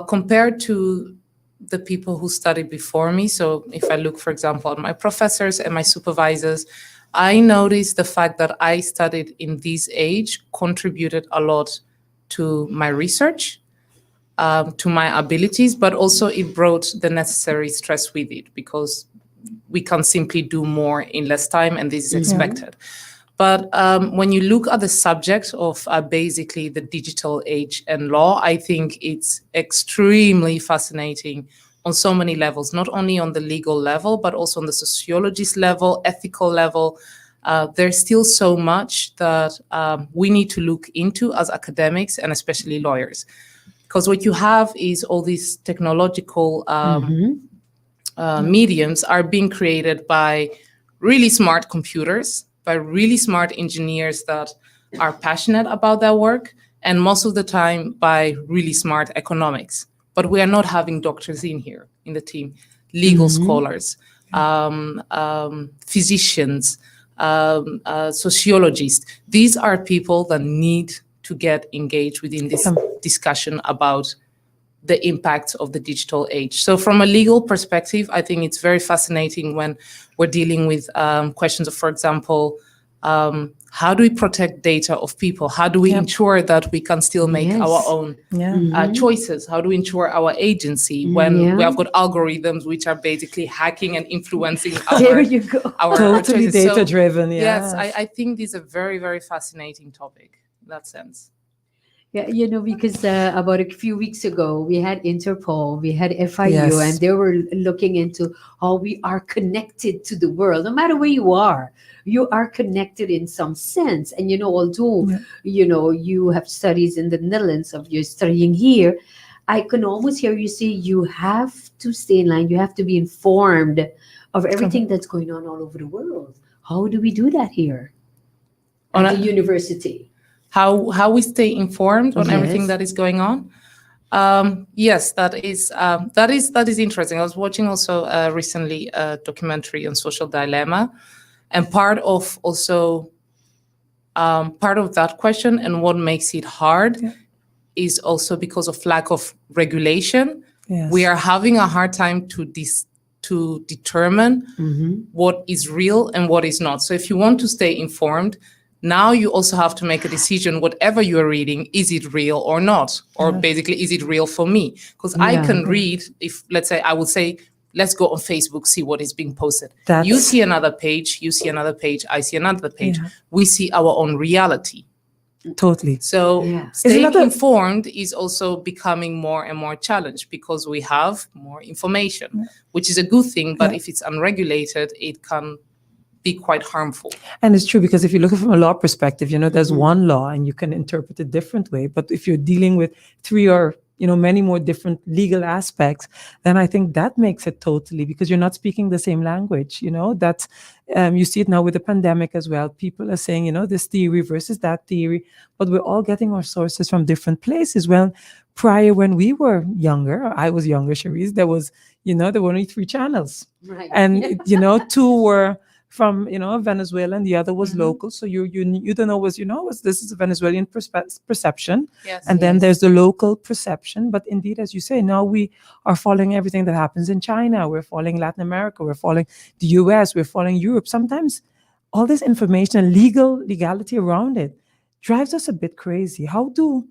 Compared to the people who studied before me, so if I look, for example, at my professors and my supervisors, I noticed the fact that I studied in this age contributed a lot to my research, to my abilities, but also it brought the necessary stress with it because we can simply do more in less time, and this is expected. But when you look at the subject of basically the digital age and law, I think it's extremely fascinating on so many levels, not only on the legal level, but also on the sociologist level, ethical level. There's still so much that we need to look into as academics and especially lawyers. Because what you have is all these technological mediums are being created by really smart computers, by really smart engineers that are passionate about their work, and most of the time by really smart economics. But we are not having doctors in here in the team, legal scholars, physicians, sociologists. These are people that need to get engaged within this discussion about the impact of the digital age. So from a legal perspective, I think it's very fascinating when we're dealing with questions of, for example, how do we protect data of people? How do we ensure that we can still make our own choices? How do we ensure our agency when we have got algorithms which are basically hacking and influencing There you go. our Totally choices? So, data-driven, yes, I think this is a very, very fascinating topic in that sense. Yeah, because about a few weeks ago, we had Interpol, we had FIU, Yes. and they were looking into how we are connected to the world. No matter where you are connected in some sense. And, although, you have studies in the Netherlands, of you're studying here, I can almost hear you say you have to stay in line. You have to be informed of everything that's going on all over the world. How do we do that here at the university? How we stay informed on everything Yes. that is going on. Yes, that is interesting. I was watching also recently a documentary on social dilemma, and part of that question and what makes it hard is also because of lack of regulation. Yes. We are having a hard time to determine what is real and what is not. So if you want to stay informed, now you also have to make a decision, whatever you are reading, is it real or not? Or basically, is it real for me? Because I can read, if let's say, I would say, let's go on Facebook, see what is being posted. You see another page, I see another page. Yeah. We see our own reality. Totally. So Yeah. staying informed is also becoming more and more challenged because we have more information, which is a good thing. But if it's unregulated, it can be quite harmful. And it's true, because if you look at it from a law perspective, there's one law and you can interpret it different way. But if you're dealing with three or many more different legal aspects, then I think that makes it totally, because you're not speaking the same language. That's you see it now with the pandemic as well. People are saying, this theory versus that theory, but we're all getting our sources from different places. Well, prior, when we were younger, I was younger, Cherise, there was, there were only 3 channels, Right. and 2 were from Venezuela, and the other was local. So you don't know this is a Venezuelan perception, and then there's the local perception. But indeed, as you say, now we are following everything that happens in China. We're following Latin America. We're following the US. We're following Europe. Sometimes all this information and legality around it drives us a bit crazy. How do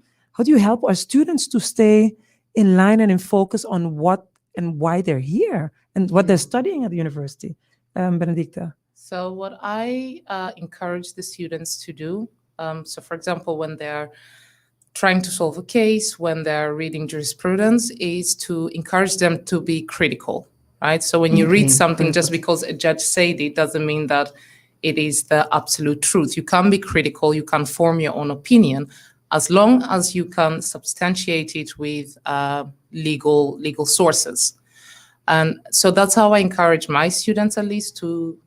you help our students to stay in line and in focus on what and why they're here and what they're studying at the university? Benedicta. So what I encourage the students to do, so for example, when they're trying to solve a case, when they're reading jurisprudence, is to encourage them to be critical, right? So when you read something, just because a judge said it doesn't mean that it is the absolute truth. You can be critical, you can form your own opinion, as long as you can substantiate it with legal sources. And so that's how I encourage my students, at least, to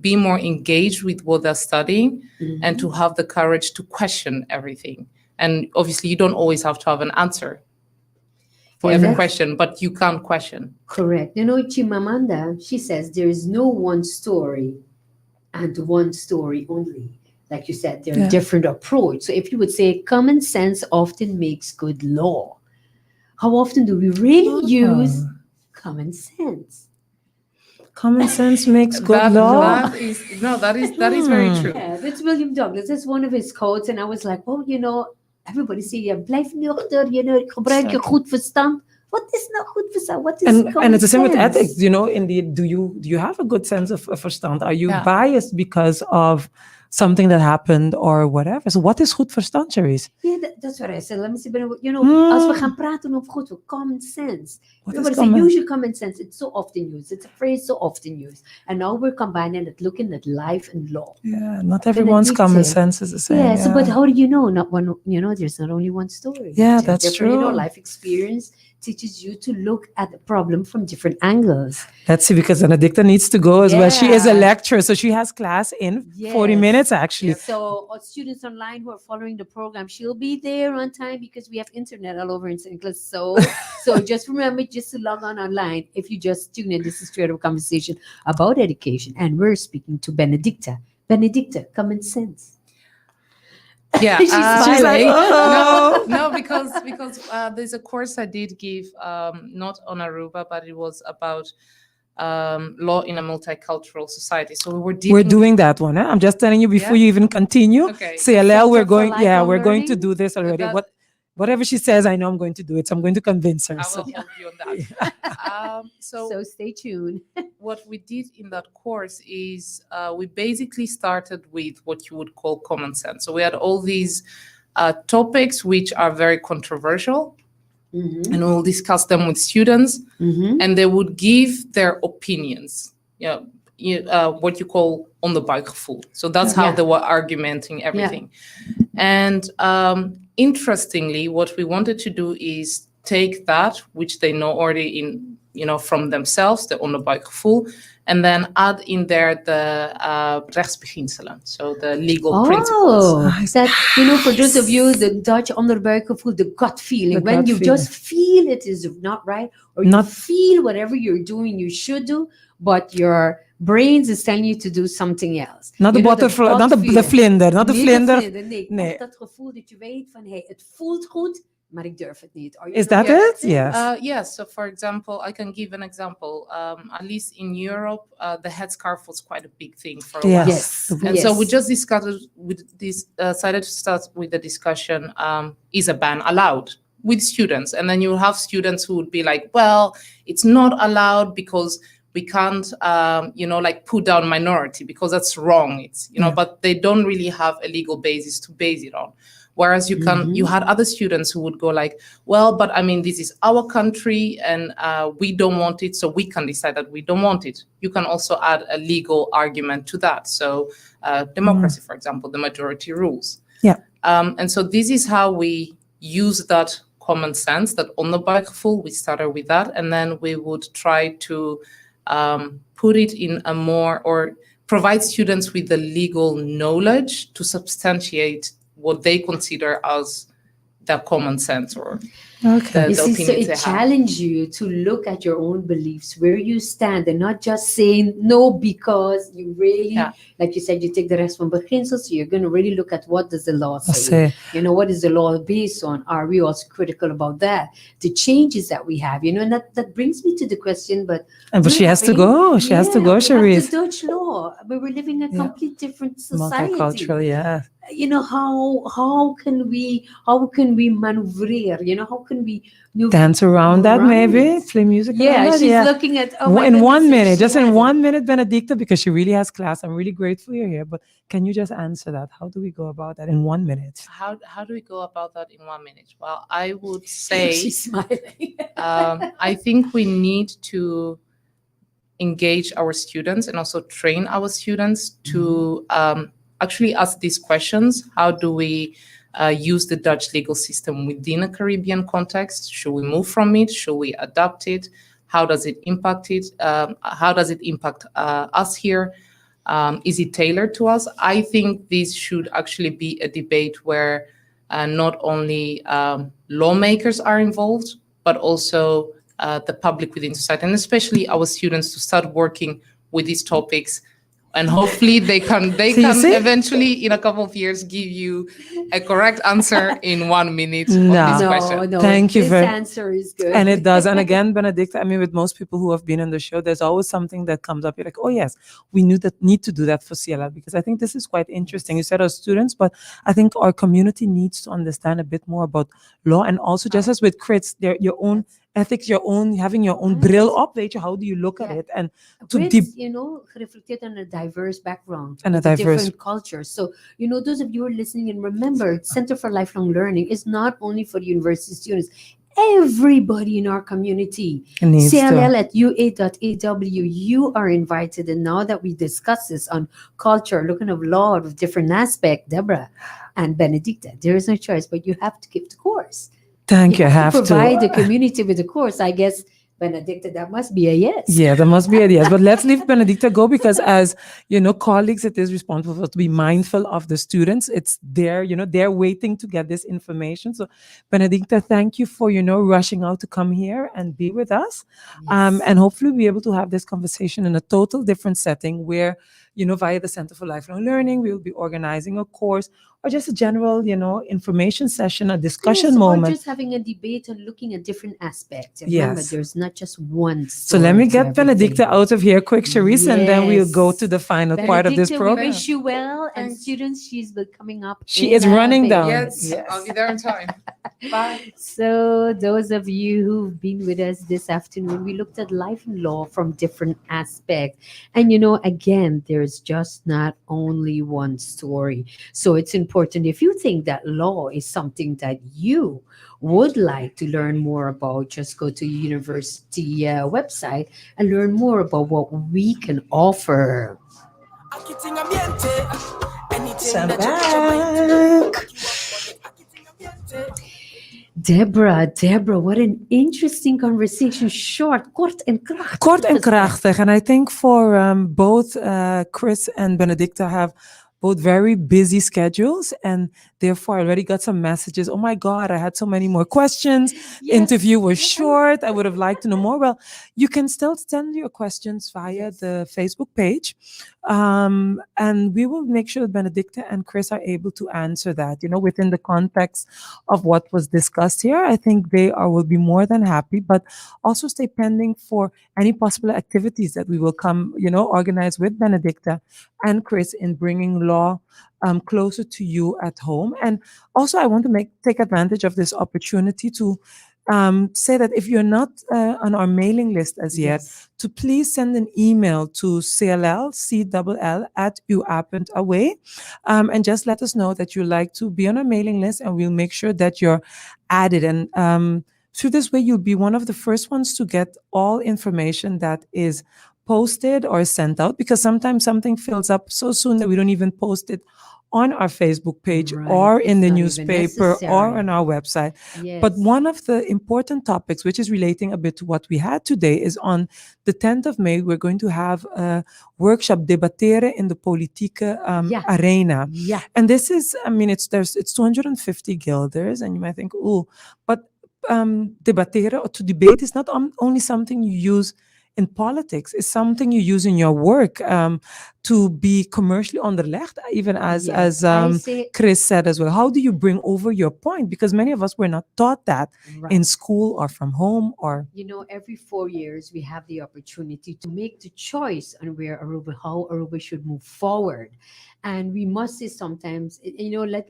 be more engaged with what they're studying and to have the courage to question everything. And obviously, you don't always have to have an answer for every question, but you can question. Correct. Chimamanda, she says there is no one story and one story only. Like you said, there are different approaches. So if you would say common sense often makes good law, how often do we really use common sense? Common sense makes good law. That is very true. Yeah, that's William Douglas. That's one of his quotes. And I was like, everybody say, blijf nuchter, gebruik je goed verstand. What is not good verstand? What is common and it's the same with sense? ethics, indeed, do you have a good sense of verstand? Are you biased because of something that happened or whatever. So what is goed verstand, Cherise? Yeah, that's what I said. Let me see. You know, Hmm. als we gaan praten over goed, common sense. What You is know, but common- usually common sense, it's so often used. It's a phrase so often used. And now we're combining it, looking at life and law. Yeah, not everyone's common Benedicte. sense is the same. Yeah, so but how do you know? Not one, you know, there's not only one story. Yeah, There's that's different, you know, true. life experience teaches you to look at the problem from different angles. Let's see, because Benedicta needs to go as well. She is a Yeah. lecturer, so she has class in 40 Yes. minutes actually. So students online who are following the program, she'll be there on time because we have internet all over in St. Nicholas. So just remember just to log on online. If you just tune in, this is Straight Up Conversation about education, and we're speaking to Benedicta. Benedicta, common sense. Yeah, She's She's like, smiling. oh. no, because there's a course I did give, not on Aruba, but it was about law in a multicultural society. So we were We're doing that one. I'm just telling you before Yeah? you even continue. Okay. CLL, we're Center for going. Yeah, Lifelong we're going to Learning? do this already. That- Whatever she says, I know I'm going to do it. So I'm going to convince her. I So. will help you on that. So stay tuned. What we did in that course is we basically started with what you would call common sense. So we had all these topics which are very controversial, Mhm. and we'll discuss them with students, Mhm. and they would give their opinions. What you call on the buikgevoel. So that's how Yeah. they were argumenting everything. And interestingly, what we wanted to do is take that, which they know already in, from themselves, the on the buikgevoel, and then add in there the rechtsbeginselen, so the legal principles. Oh, that, for those of you, the Dutch onderbuikgevoel, the gut feeling, The when gut you feeling. just feel it is not right, or you feel whatever you're doing you should do, but your brains is telling you to do something else. Not the You know, butterfly, gut not the feeling. vlinder, not the Niet vlinder. Nee, Nee. echt dat gevoel dat je weet van, hey, het voelt goed, maar ik durf het niet. Or, Is that Yeah. it? Yes. Yes. So, for example, I can give an example. At least in Europe, the headscarf was quite a big thing for a while. Yes. And so we just decided to start with the discussion, is a ban allowed with students? And then you have students who would be like, well, it's not allowed because we can't, put down minority because that's wrong. It's, but they don't really have a legal basis to base it on. Whereas you had other students who would go like, well, but I mean, this is our country and we don't want it, so we can decide that we don't want it. You can also add a legal argument to that. So democracy, for example, the majority rules. Yeah. And so this is how we use that common sense, that on the buikgevoel, we started with that, and then we would try to put it in a more, or provide students with the legal knowledge to substantiate what they consider as their common sense or Okay. the You see, so opinions it they have. challenges you to look at your own beliefs, where you stand, and not just saying no because you really, Yeah. like you said, you take the rest from beginsel. So you're going to really look at what does the law say. Say. What is the law based on? Are we also critical about that? The changes that we have, and that brings me to the question, but But she has to go. She has to go, we have Cherise. the Dutch law, but we're living in a Yeah. complete different society. Multicultural, yeah. How can we maneuver? How can we Dance around that, maybe Right. play music. Yeah, around that, she's yeah. looking at my In goodness, 1 if minute, she just in has it. 1 minute, Benedicta, because she really has class. I'm really grateful you're here. But can you just answer that? How do we go about that in 1 minute? How do we go about that in 1 minute? Well, I would say She's smiling. I think we need to engage our students and also train our students to actually ask these questions. How do we use the Dutch legal system within a Caribbean context? Should we move from it? Should we adapt it? How does it impact it? How does it impact us here? Is it tailored to us? I think this should actually be a debate where not only lawmakers are involved, but also the public within society, and especially our students, to start working with these topics. And hopefully they can see? eventually, in a couple of years, give you a correct answer in 1 minute No. on this question. No. Thank you This very- answer is good. And it does. And again, Benedicta, I mean, with most people who have been on the show, there's always something that comes up. You're like, oh, yes, we need to do that for CLL, because I think this is quite interesting. You said our students, but I think our community needs to understand a bit more about law. And also, just as with crits, your own ethics, your own, having your own Right. bril op, weet je, how do you look at Yeah. it? And to With, deep gereflecteerd on a diverse background and a with a diverse, different culture. So, those of you who are listening, and remember, Center for Lifelong Learning is not only for the university students, everybody in our community. needs CLL to. at ua.aw, you are invited. And now that we discuss this on culture, looking of law of different aspect, Deborah and Benedicta, there is no choice, but you have to give the course. Thank you. I have have to provide the to. community with a course. I guess, Benedicta, that must be a yes. Yeah, there must be ideas. But let's leave Benedicta go because as colleagues, it is responsible for us to be mindful of the students. It's there, they're waiting to get this information. So Benedicta, thank you for, rushing out to come here and be with us. Yes. And hopefully be able to have this conversation in a total different setting where, via the Center for Lifelong Learning, we will be organizing a course or just a general, information session, a discussion Yes, or moment. just having a debate and looking at different aspects. And remember, Yes. there's not just one So let story me to get everything. Benedicta out of here quick, Charisse, and then we'll go Yes. to the final part of this Benedicta, we program. wish you well. And Thanks. students, she's coming up. She in is a running bit. down. Yes, Yes. I'll be there on time. Bye. So, those of you who've been with us this afternoon, we looked at life and law from different aspects. And, again, there's just not only one story. So, it's important if you think that law is something that you would like to learn more about, just go to university website and learn more about what we can offer. Akiting ambiente. Anything So that you put your mind to. back. Akiting ambiente. Deborah, what an interesting conversation. Short, kort en krachtig. Kort en krachtig. And I think for both Chris and Benedicta have both very busy schedules, and therefore I already got some messages. Oh my God, I had so many more questions. Yes. Interview was short. I would have liked to know more. Well, you can still send your questions via Yes. the Facebook page. And we will make sure that Benedicta and Chris are able to answer that, within the context of what was discussed here. I think they will be more than happy, but also stay pending for any possible activities that we will come, organize with Benedicta and Chris in bringing law closer to you at home. And also, I want to take advantage of this opportunity to say that if you're not on our mailing list as yet, Yes. to please send an email to cll@uap.away, and just let us know that you like to be on our mailing list, and we'll make sure that you're added. And through this way, you'll be one of the first ones to get all information that is posted or sent out, because sometimes something fills up so soon that we don't even post it on our Facebook page Right. or in It's the not even newspaper or necessary. on our website. Yes. But one of the important topics, which is relating a bit to what we had today, is on the 10th of May, we're going to have a workshop, Debatteren in de Politieke Yeah. Arena. Yeah. And this is, it's 250 guilders, and you might think, oh, but debatteren or to debate is not only something you use in politics, it's something you use in your work to be commercially onderlegd, even as Yes. I say, Chris said as well. How do you bring over your point? Because many of us were not taught that right. in school or from home or. Every 4 years we have the opportunity to make the choice on how Aruba should move forward. And we must say sometimes,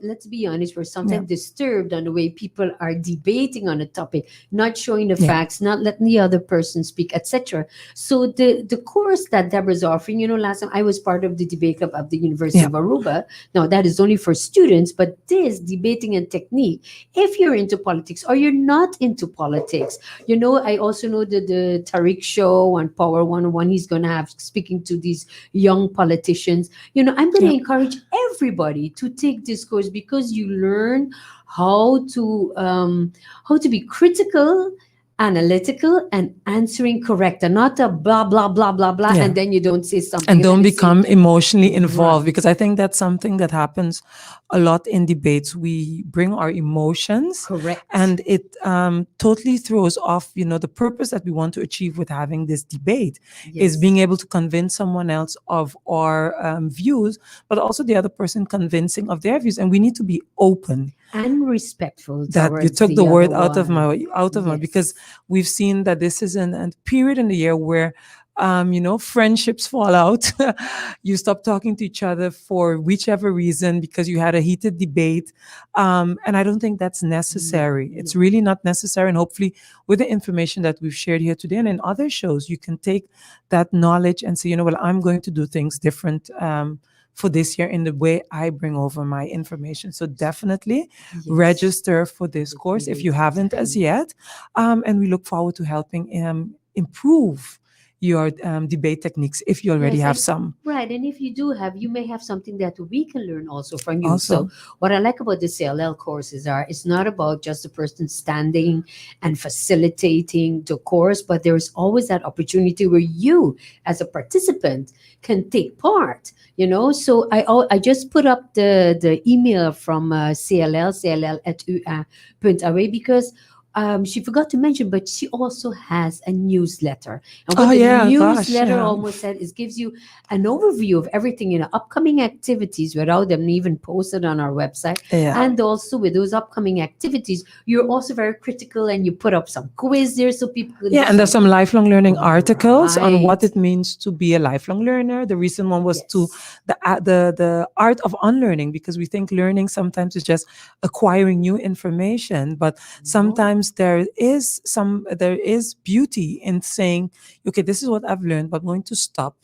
let's be honest, we're sometimes disturbed on the way people are debating on a topic, not showing the facts, not letting the other person speak, etc. So the course that Deborah's offering, last time I was part of the debate club of the University of Aruba. Now that is only for students, but this debating and technique, if you're into politics or you're not into politics, I also know that the Tariq show on Power 101, he's going to have speaking to these young politicians. I'm going to encourage everybody to take this course, because you learn how to be critical, analytical, and answering correct, and not a blah blah blah blah blah, and then you don't say something and don't then you say, become emotionally involved, Right. because I think that's something that happens a lot in debates. We bring our emotions, correct, and it totally throws off the purpose that we want to achieve with having this debate is being able to convince someone else of our views, but also the other person convincing of their views. And we need to be open. and respectful. That you towards took the word other out of one. my because we've seen that this is a period in the year where friendships fall out. You stop talking to each other for whichever reason because you had a heated debate. And I don't think that's necessary. It's really not necessary. And hopefully, with the information that we've shared here today and in other shows, you can take that knowledge and say, well, I'm going to do things different. For this year in the way I bring over my information. So definitely Yes. register for this course if you haven't as Exactly. yet. And we look forward to helping improve your debate techniques if you already Yes, have and some right, and if you do have, you may have something that we can learn also from you. So, also. what I like about the CLL courses are it's not about just the person standing and facilitating the course, but there is always that opportunity where you, as a participant, can take part. So I just put up the email from CLL at .away because. She forgot to mention, but she also has a newsletter. And what Oh the yeah, gosh, newsletter yeah. almost said is gives you an overview of everything, upcoming activities without them even posted on our website. Yeah. And also with those upcoming activities, you're also very critical and you put up some quiz there so people can Yeah, do and there's some lifelong learning articles on what Right. it means to be a lifelong learner. The recent one was to Yes. the art of unlearning, because we think learning sometimes is just acquiring new information, but sometimes there is beauty in saying, okay, this is what I've learned, but I'm going to stop,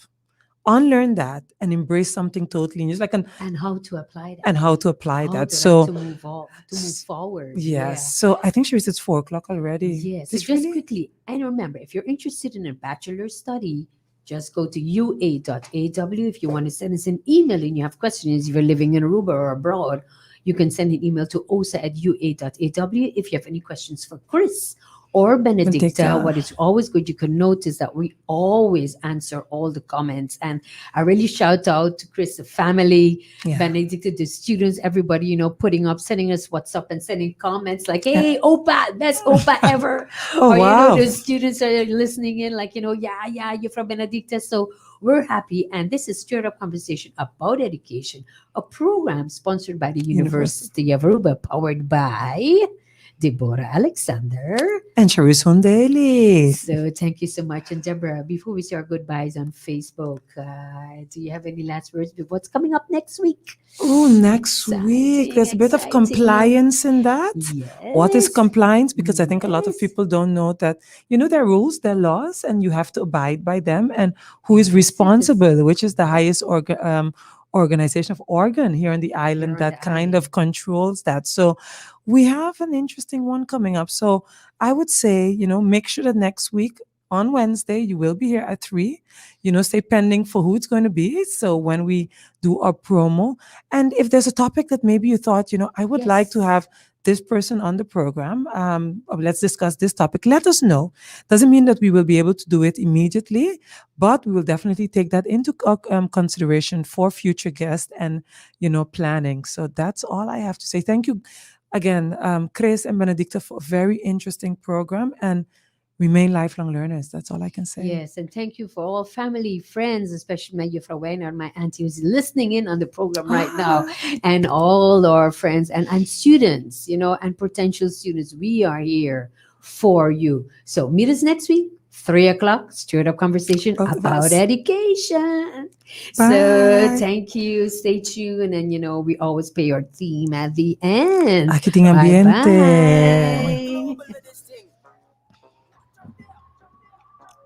unlearn that, and embrace something totally new. It's like And how to apply that. and how to apply How that. to like So to move off, to move forward. yes, Yeah. so I think it's 4 o'clock already. Yeah, so This just really quickly, and remember, if you're interested in a bachelor study, just go to ua.aw. If you want to send us an email and you have questions, if you're living in Aruba or abroad, you can send an email to osa@ua.aw. If you have any questions for Chris or Benedicta, Benedicta. what is always good, you can notice that we always answer all the comments. And I really shout out to Chris, the family, Yeah. Benedicta, the students, everybody, putting up, sending us WhatsApp and sending comments like, hey, Opa, best Opa ever. Oh Or, wow. the students are listening in like, yeah, you're from Benedicta. So we're happy. And this is Stirred Up Conversation about Education, a program sponsored by the University of Aruba, powered by Deborah Alexander. And Charisse Daily. So thank you so much. And Deborah, before we say our goodbyes on Facebook, do you have any last words? What's coming up next week? Oh, next week. There's a bit of Exciting. compliance in that. Yes. What is compliance? Because I think a lot of Yes. people don't know that, there are rules, there are laws, and you have to abide by them. And who is responsible, which is the highest organization of organ here on the island on that the kind of controls that. So we have an interesting one coming up. So I would say, make sure that next week on Wednesday, you will be here at 3. Stay pending for who it's going to be. So when we do our promo, and if there's a topic that maybe you thought, I would like to have this person on the program, let's discuss this topic, let us know. Doesn't mean that we will be able to do it immediately, but we will definitely take that into consideration for future guests and, planning. So that's all I have to say. Thank you again, Chris and Benedicta, for a very interesting program, and remain lifelong learners. That's all I can say. Yes, and thank you for all family, friends, especially my Jufra Weiner, my auntie who's listening in on the program right now, and all our friends and students, and potential students. We are here for you. So meet us next week, 3 o'clock, Stirred Up Conversation about education. So Bye. thank you. Stay tuned. And, we always pay our theme at the end. Aquí tiene ambiente. Bye-bye.